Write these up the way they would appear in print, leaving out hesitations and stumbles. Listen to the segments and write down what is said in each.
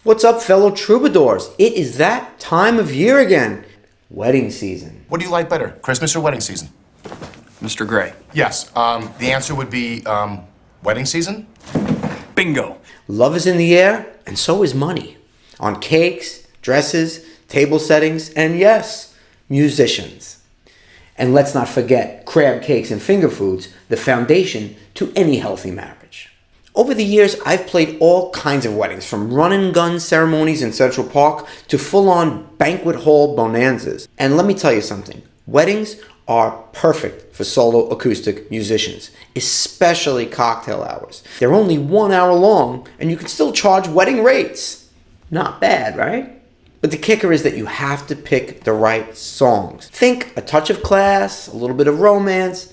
What's up, fellow troubadours? It is that time of year again. Wedding season. What do you like better, Christmas or wedding season? Mr. Gray. Yes, the answer would be wedding season. Bingo. Love is in the air, and so is money. On cakes, dresses, table settings, and yes, musicians. And let's not forget crab cakes and finger foods, the foundation to any healthy marriage. Over the years, I've played all kinds of weddings, from run-and-gun ceremonies in Central Park to full-on banquet hall bonanzas. And let me tell you something, weddings are perfect for solo acoustic musicians, especially cocktail hours. They're only 1 hour long, and you can still charge wedding rates. Not bad, right? But the kicker is that you have to pick the right songs. Think a touch of class, a little bit of romance,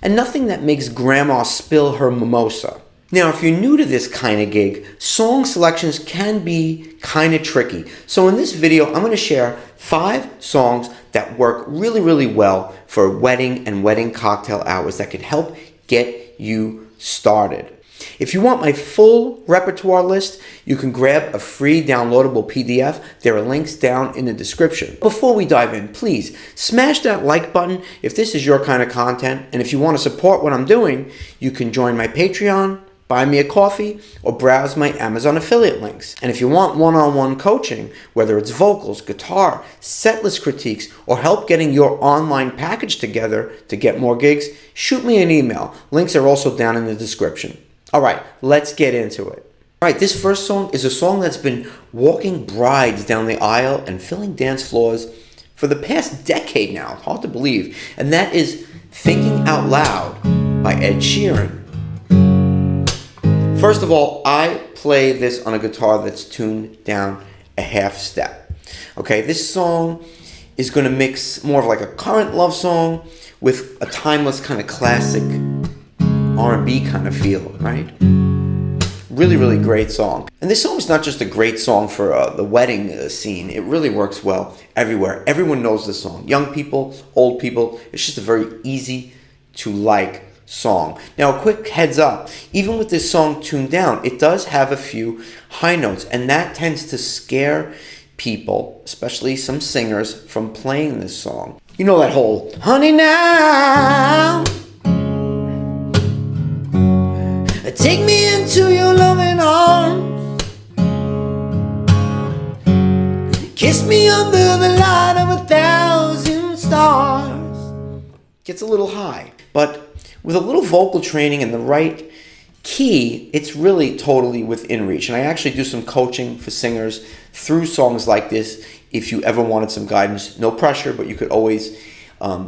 and nothing that makes grandma spill her mimosa. Now, if you're new to this kind of gig, song selections can be kind of tricky. So in this video, I'm going to share 5 songs that work really, really well for wedding and wedding cocktail hours that can help get you started. If you want my full repertoire list, you can grab a free downloadable PDF. There are links down in the description. Before we dive in, please smash that like button if this is your kind of content. And if you want to support what I'm doing, you can join my Patreon, buy me a coffee, or browse my Amazon affiliate links. And if you want one-on-one coaching, whether it's vocals, guitar, setlist critiques, or help getting your online package together to get more gigs, shoot me an email. Links are also down in the description. All right, let's get into it. All right, this first song is a song that's been walking brides down the aisle and filling dance floors for the past decade now. Hard to believe. And that is Thinking Out Loud by Ed Sheeran. First of all, I play this on a guitar that's tuned down a half step. Okay, this song is going to mix more of like a current love song with a timeless kind of classic R&B kind of feel, right? Really, really great song. And this song is not just a great song for the wedding scene. It really works well everywhere. Everyone knows this song. Young people, old people. It's just a very easy to like song. Now, a quick heads up, even with this song tuned down, it does have a few high notes, and that tends to scare people, especially some singers, from playing this song. You know that whole, honey now, take me into your loving arms, kiss me under the light of 1,000 stars. Gets a little high, but with a little vocal training and the right key, it's really totally within reach. And I actually do some coaching for singers through songs like this. If you ever wanted some guidance, no pressure, but you could always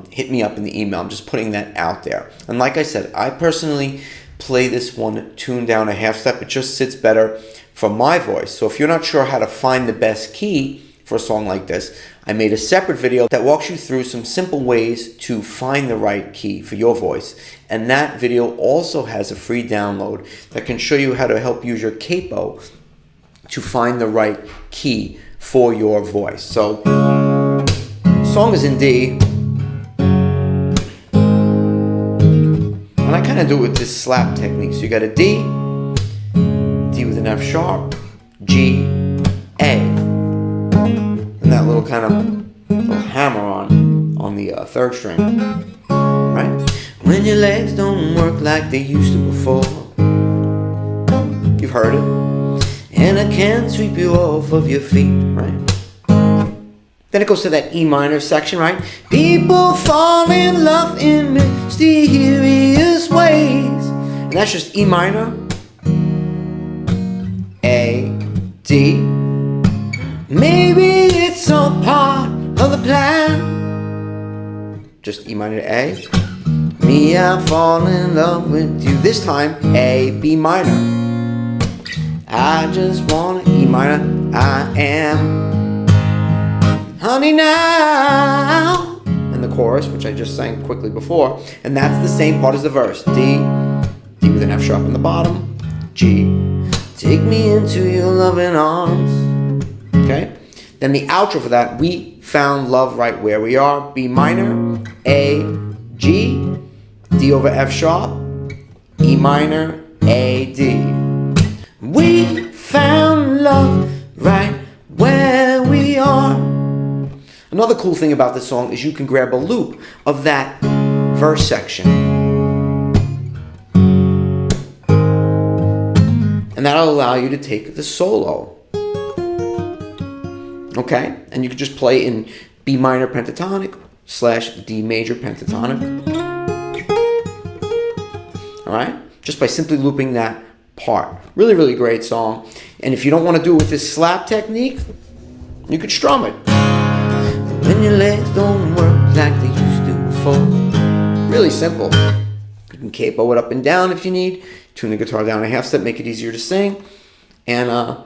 hit me up in the email. I'm just putting that out there. And like I said, I personally play this one tuned down a half step. It just sits better for my voice. So if you're not sure how to find the best key for a song like this, I made a separate video that walks you through some simple ways to find the right key for your voice. And that video also has a free download that can show you how to help use your capo to find the right key for your voice. So, song is in D. And I kind of do it with this slap technique. So you got a D, D with an F sharp, G, A. And that little kind of little hammer on the 3rd string, right? When your legs don't work like they used to before, you've heard it, and I can't sweep you off of your feet, right? Then it goes to that E minor section, right? People fall in love in mysterious ways, and that's just E minor, A, D. Maybe it's all part of the plan. Just E minor to A. Me, I fall in love with you. This time, A, B minor. I just want E minor, I am. Honey now. And the chorus, which I just sang quickly before. And that's the same part as the verse. D, D with an F sharp in the bottom. G, take me into your loving arms. Okay? Then the outro for that, we found love right where we are. B minor, A, G, D over F sharp, E minor, A, D. We found love Another cool thing about this song is you can grab a loop of that verse section, and that'll allow you to take the solo. Okay? And you can just play in B minor pentatonic / D major pentatonic. Alright? Just by simply looping that part. Really, really great song. And if you don't want to do it with this slap technique, you could strum it. When your legs don't work like they used to before. Really simple. You can capo it up and down if you need. Tune the guitar down a half step, make it easier to sing. And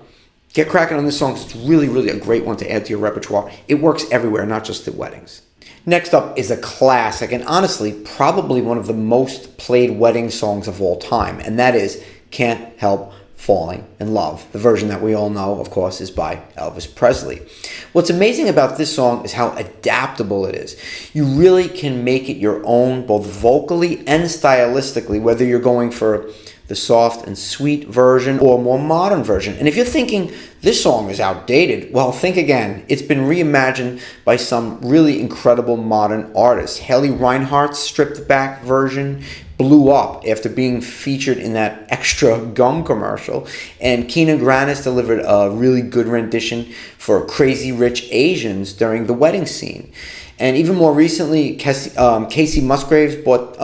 get cracking on this song because it's really, really a great one to add to your repertoire. It works everywhere, not just at weddings. Next up is a classic, and honestly, probably one of the most played wedding songs of all time, and that is Can't Help Falling in Love. The version that we all know, of course, is by Elvis Presley. What's amazing about this song is how adaptable it is. You really can make it your own, both vocally and stylistically, whether you're going for the soft and sweet version or more modern version. And if you're thinking this song is outdated, well, think again. It's been reimagined by some really incredible modern artists. Haley Reinhardt's stripped back version blew up after being featured in that extra gum commercial, and Keenan Grannis delivered a really good rendition for Crazy Rich Asians during the wedding scene. And even more recently, Casey Musgraves brought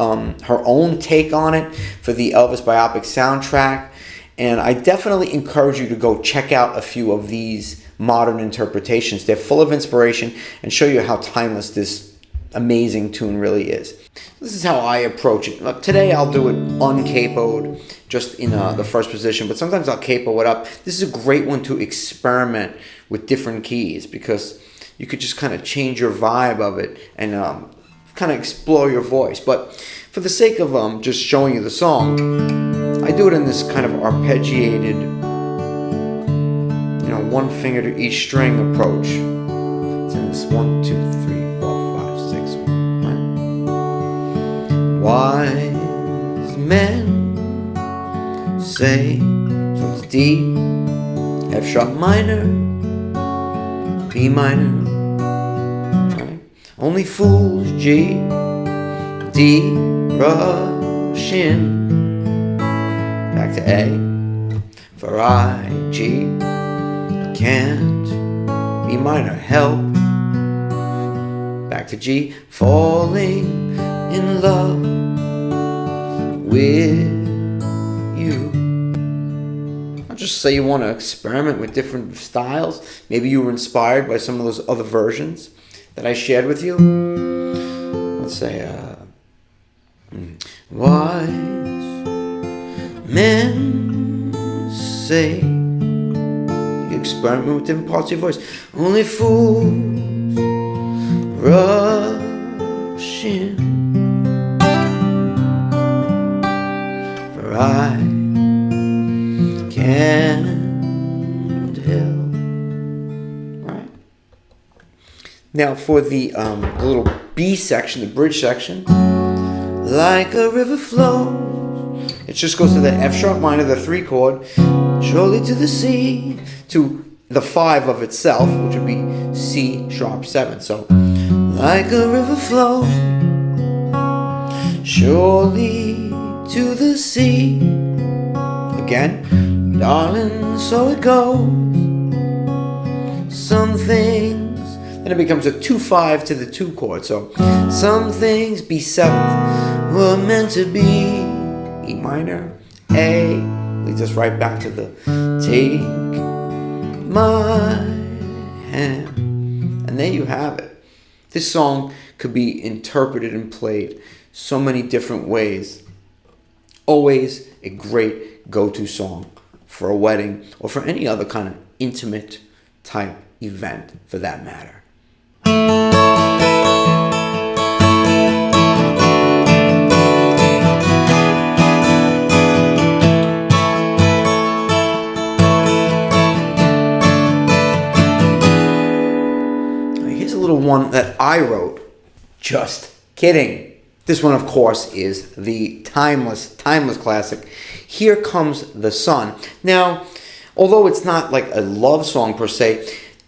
her own take on it for the Elvis biopic soundtrack. And I definitely encourage you to go check out a few of these modern interpretations. They're full of inspiration and show you how timeless this amazing tune really is. This is how I approach it. Today I'll do it uncapoed, just in the first position, but sometimes I'll capo it up. This is a great one to experiment with different keys because you could just kind of change your vibe of it and kind of explore your voice. But for the sake of just showing you the song, I do it in this kind of arpeggiated, one finger to each string approach. It's in this 1, 2, 3, 4, 5, 6, right? Wise men say, so it's D, F sharp minor, B minor, right? Only fools, G, D, rush in, back to A, for I, G, can't, B minor, help, back to G, falling in love with you. Just say you want to experiment with different styles. Maybe you were inspired by some of those other versions that I shared with you. Let's say, wise men say, you experiment with different parts of your voice. Only fools rush in, for I can't help. Right. Now for the little B section, the bridge section, like a river flows. It just goes to the F sharp minor, the 3 chord, surely to the C, to the 5 of itself, which would be C sharp 7. So, like a river flows, surely to the sea. Again. Darling, so it goes. Some things, then it becomes a 2-5 to the 2 chord. So some things B7 were meant to be. E minor, A, leads us right back to the take my hand. And there you have it. This song could be interpreted and played so many different ways. Always a great go-to song for a wedding or for any other kind of intimate type event for that matter. Here's a little one that I wrote. Just kidding. This one, of course, is the timeless classic, Here Comes the Sun. Now, although it's not like a love song per se,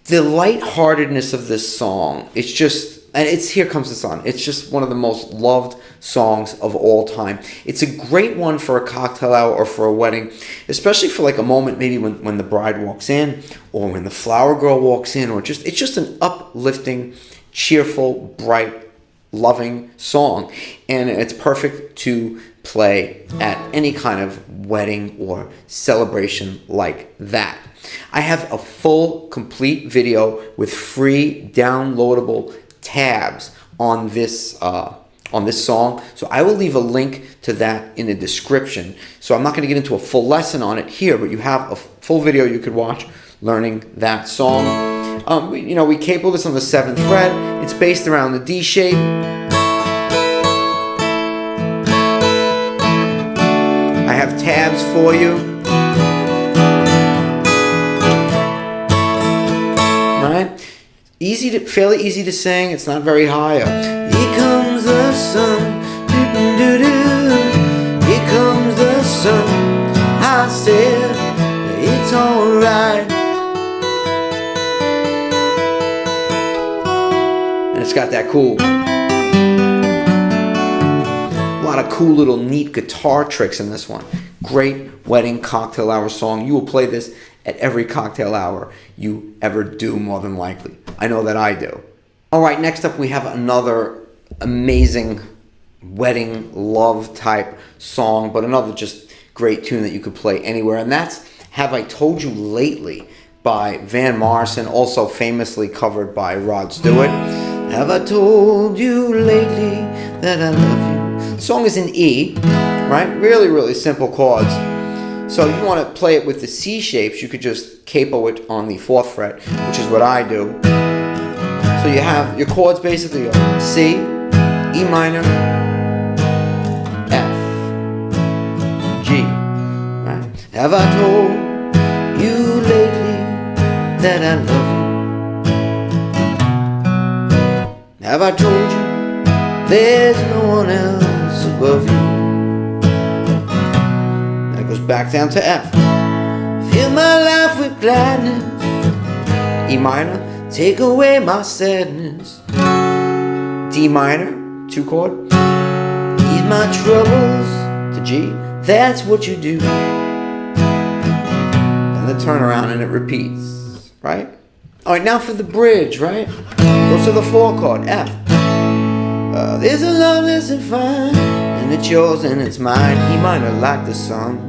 The lightheartedness of this song, it's just, and it's Here Comes the Sun. It's just one of the most loved songs of all time. It's a great one for a cocktail hour or for a wedding, especially for like a moment maybe when the bride walks in or when the flower girl walks in, or just, it's just an uplifting, cheerful, bright, loving song. And it's perfect to play at any kind of wedding or celebration like that. I have a full, complete video with free downloadable tabs on this song. So I will leave a link to that in the description. So I'm not going to get into a full lesson on it here, but you have a full video you could watch learning that song. We capo this on the 7th fret. It's based around the D shape. I have tabs for you. Right? Fairly easy to sing. It's not very high. Here comes the sun. Here comes the sun. I said it's alright. And it's got that cool, a lot of cool little neat guitar tricks in this one. Great wedding cocktail hour song. You will play this at every cocktail hour you ever do, more than likely. I know that I do. All right, next up we have another amazing wedding love type song, but another just great tune that you could play anywhere, and that's Have I Told You Lately by Van Morrison, also famously covered by Rod Stewart. Have I told you lately that I love you? The song is in E, right? Really, really simple chords. So if you want to play it with the C shapes, you could just capo it on the 4th fret, which is what I do. So you have your chords basically go C, E minor, F, G. Right? Have I told you lately that I love you? Have I told you there's no one else above you? Goes back down to F. Fill my life with gladness. E minor, take away my sadness. D minor, 2 chord. Ease my troubles to G. That's what you do. Then the turnaround and it repeats, right? All right, now for the bridge, right? Goes to the 4 chord, F. There's a love that's fine, and it's yours and it's mine. E minor like the sun.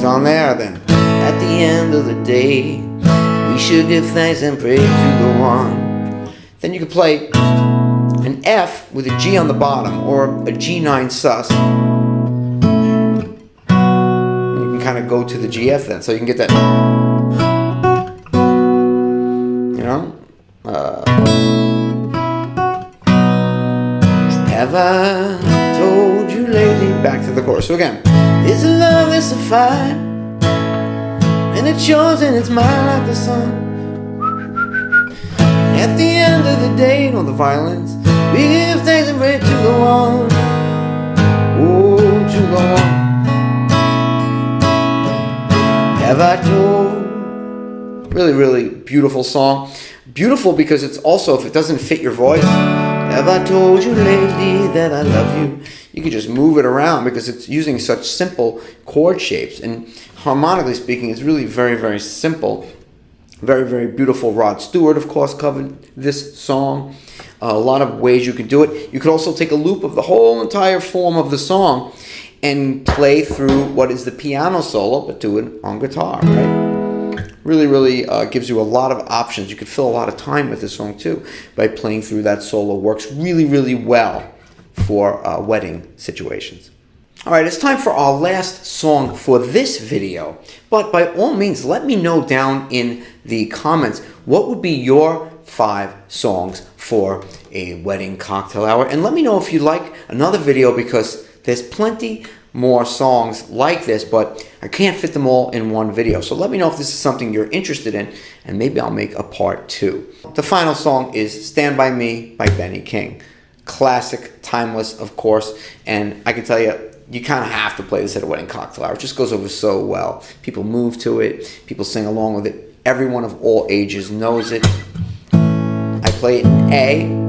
On there, then at the end of the day we should give thanks and pray to the one. Then you can play an F with a G on the bottom, or a G9 sus. And you can kind of go to the GF then, so you can get that, have I told you lately, back to the chorus. So again, it's a love that's a fire, and it's yours and it's mine like the sun. At the end of the day, the violins, we give thanks and pray to the one. Oh, to the one. Have I told? Really, really beautiful song. Beautiful because it's also, if it doesn't fit your voice, have I told you lately that I love you? You can just move it around because it's using such simple chord shapes. And harmonically speaking, it's really very, very simple. Very, very beautiful. Rod Stewart, of course, covered this song. A lot of ways you can do it. You could also take a loop of the whole entire form of the song and play through what is the piano solo, but do it on guitar, right? Really, really gives you a lot of options. You could fill a lot of time with this song too by playing through that solo. Works really, really well for wedding situations. All right, it's time for our last song for this video. But by all means, let me know down in the comments what would be your 5 songs for a wedding cocktail hour. And let me know if you'd like another video, because there's plenty more songs like this, but I can't fit them all in one video. So let me know if this is something you're interested in, and maybe I'll make a part 2. The final song is Stand By Me by Benny King. Classic, timeless, of course, and I can tell you, you kind of have to play this at a wedding cocktail hour. It just goes over so well. People move to it, people sing along with it. Everyone of all ages knows it. I play it in A.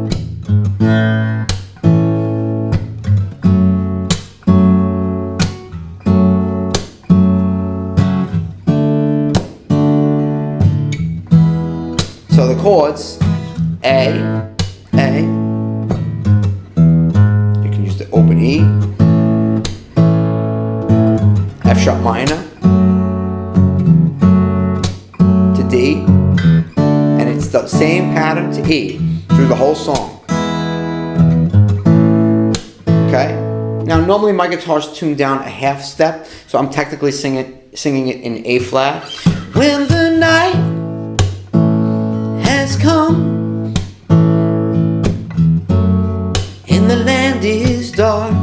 So the chords, A, you can use the open E, F sharp minor, to D, and it's the same pattern to E through the whole song. Okay? Now normally my guitar's tuned down a half step, so I'm technically singing it in A flat. When the night has come and the land is dark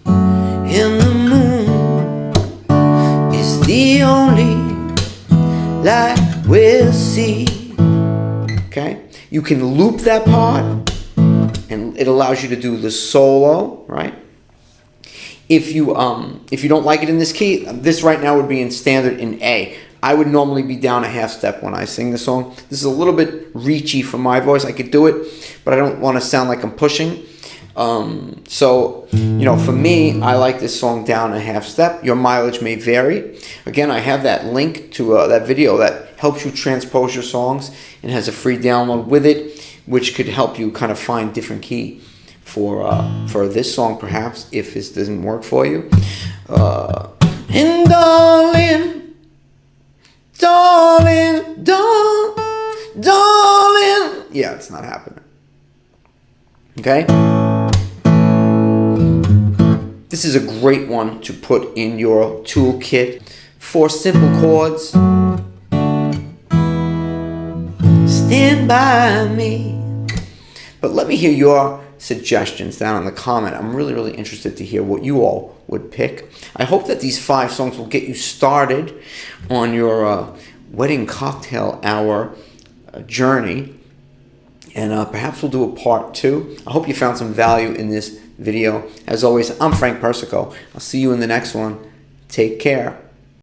and the moon is the only light we'll see. Okay, you can loop that part and it allows you to do the solo, right? If you don't like it in this key, this right now would be in standard in A. I would normally be down a half step when I sing the song. This is a little bit reachy for my voice. I could do it, but I don't want to sound like I'm pushing. So, you know, for me, I like this song down a half step. Your mileage may vary. Again, I have that link to that video that helps you transpose your songs and has a free download with it, which could help you kind of find different key for this song, perhaps, if this doesn't work for you. And darling, darling. Yeah, it's not happening. Okay? This is a great one to put in your toolkit for simple chords. Stand by me. But let me hear your suggestions down in the comment. I'm really interested to hear what you all would pick. I hope that these 5 songs will get you started on your wedding cocktail hour journey, and perhaps we'll do a part 2. I hope you found some value in this video. As always, I'm Frank Persico. I'll see you in the next one. Take care.